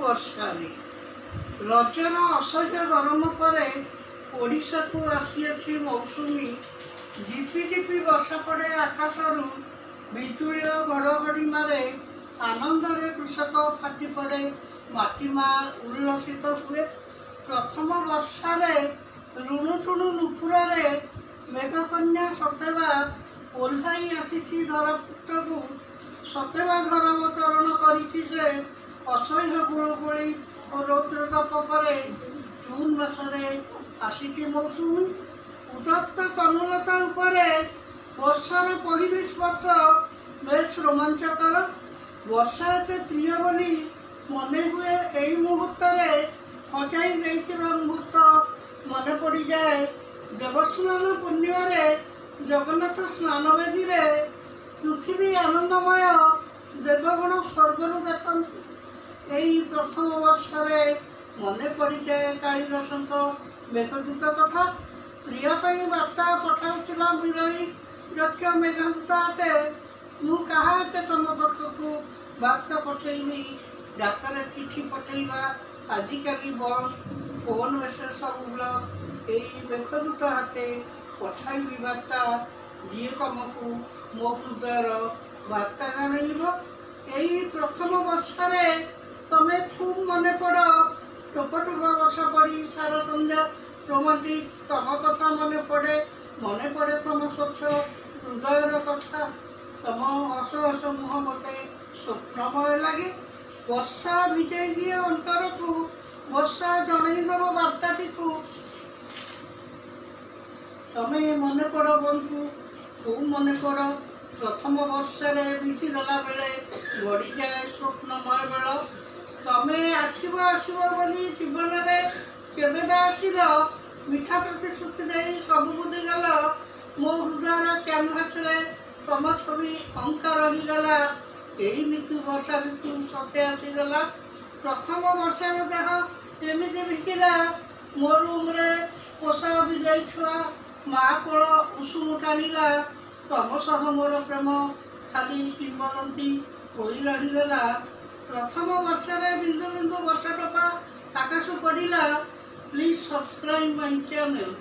ବର୍ଷାରେ ରଜର ଅସହ୍ୟ ଗରମ ପରେ ଓଡ଼ିଶାକୁ ଆସିଅଛି ମୌସୁମୀ। ଝିପିଝିପି ବର୍ଷା ପଡ଼େ ଆକାଶରୁ, ବିଜୁଳି ଓ ଘଡ଼ଘଡ଼ି ମାରେ। ଆନନ୍ଦରେ କୃଷକ ଫାଟି ପଡ଼େ, ମାଟି ମା ଉଲ୍ଲସିତ ହୁଏ। ପ୍ରଥମ ବର୍ଷାରେ ରୁଣୁଠୁଣୁ ନୁପୁରରେ ମେଘକନ୍ୟା ସତେବା ଓହ୍ଲାଇ ଆସିଛି ଧରାପୃଷ୍ଠକୁ। ସତେବା ଧରାବତରଣ କରିଛି ଯେ ଅସହ୍ୟ ଗୁଳୁଗୁଳି ଓ ରୌଦ୍ରତାପ ପରେ ଜୁନ୍ ମାସରେ ଆସିଛି ମୌସୁମୀ। ଉତ୍ତପ୍ତ ତନୁଲତା ଉପରେ ବର୍ଷାର ପହିଲି ସ୍ପର୍ଶ ବେଶ୍ ରୋମାଞ୍ଚକର। ବର୍ଷା ଏତେ ପ୍ରିୟ ବୋଲି ମନେ ହୁଏ ଏହି ମୁହୂର୍ତ୍ତରେ ହଜାଇ ଦେଇଥିବା ମୁହୂର୍ତ୍ତ ମନେ ପଡ଼ିଯାଏ। ଦେବସ୍ନାନ ପୂର୍ଣ୍ଣିମାରେ ଜଗନ୍ନାଥ ସ୍ନାନବେଦୀରେ ପୃଥିବୀ ଆନନ୍ଦମୟ, ଦେବଗଣ ସ୍ୱର୍ଗରୁ ଦେଖନ୍ତି। ଏହି ପ୍ରଥମ ବର୍ଷରେ ମନେ ପଡ଼ିଯାଏ କାଳିଦାସଙ୍କ ମେଘଦୂତ କଥା। ପ୍ରିୟ ପାଇଁ ବାର୍ତ୍ତା ପଠାଉଥିଲା ବିରହୀ ଯକ୍ଷ ମେଘଦୂତ ହାତେ। ମୁଁ କାହା ହାତେ ତମ ପାଖକୁ ବାର୍ତ୍ତା ପଠେଇବି? ଡାକରେ ଚିଠି ପଠେଇବା ଆଜିକାଲି ବନ୍ଦ, ଫୋନ୍ ମେସେଜ ସବୁ ବ୍ଲକ୍। ଏଇ ମେଘଦୂତ ହାତେ ପଠାଇବି ବାର୍ତ୍ତା, ଯିଏ ତମକୁ ମୋ ହୃଦୟର ବାର୍ତ୍ତା ଜଣାଇବ। ଏହି ପ୍ରଥମ ବର୍ଷରେ ତମେ ଖୁବ୍ ମନେ ପଡ଼। ଟୋପା ଟୋପା ବର୍ଷା ପଡ଼ି ସାରା ସନ୍ଧ୍ୟା ରୋମାଣ୍ଟିକ୍। ତମ କଥା ମନେ ପଡ଼େ ତମ ସ୍ୱଚ୍ଛ ହୃଦୟର କଥା। ତମ ହସ ହସ ମୁହଁ ମୋତେ ସ୍ୱପ୍ନମୟ ଲାଗେ। ବର୍ଷା ଭିଜେଇ ଦିଏ ଅନ୍ତରକୁ, ବର୍ଷା ଜଣେଇ ଦେବ ବାର୍ତ୍ତାଟିକୁ। ତମେ ମନେ ପଡ଼ ବନ୍ଧୁ, ଖୁବ୍ ମନେ ପଡ଼। ପ୍ରଥମ ବର୍ଷରେ ବିତିଗଲା ବେଳେ ଗଡ଼ିଯାଏ ସ୍ୱପ୍ନମୟ ବେଳ। ତମେ ଆସିବ ଆସିବ ବୋଲି ଜୀବନରେ କେବେ ବା ଆସିଲ? ମିଠା ପ୍ରତିଶ୍ରୁତି ଦେଇ ସବୁ ବୁଝିଗଲ। ମୋ ହୃଦୟର କ୍ୟାନଭାସରେ ତମ ଛବି ଅଙ୍କା ରହିଗଲା। ଏଇ ମିତୁ ବର୍ଷା ଋତୁ ସତେ ଆସିଗଲା। ପ୍ରଥମ ବର୍ଷାର ଦେହ ଏମିତି ଭିଜିଲା, ମୋ ରୁମ୍ରେ ପୋଷା ବିଲେଇ ଛୁଆ ମା କୋଳ ଉଷୁମ ଟାଣିଲା। ତମ ସହ ମୋର ପ୍ରେମ ଖାଲି କିମ୍ବଦନ୍ତୀ ହୋଇ ରହିଗଲା। ପ୍ରଥମ ବର୍ଷରେ ବିନ୍ଦୁ ବିନ୍ଦୁ ବର୍ଷା ଟୋପା ଆକାଶ ପଡ଼ିଲା। Please subscribe my channel.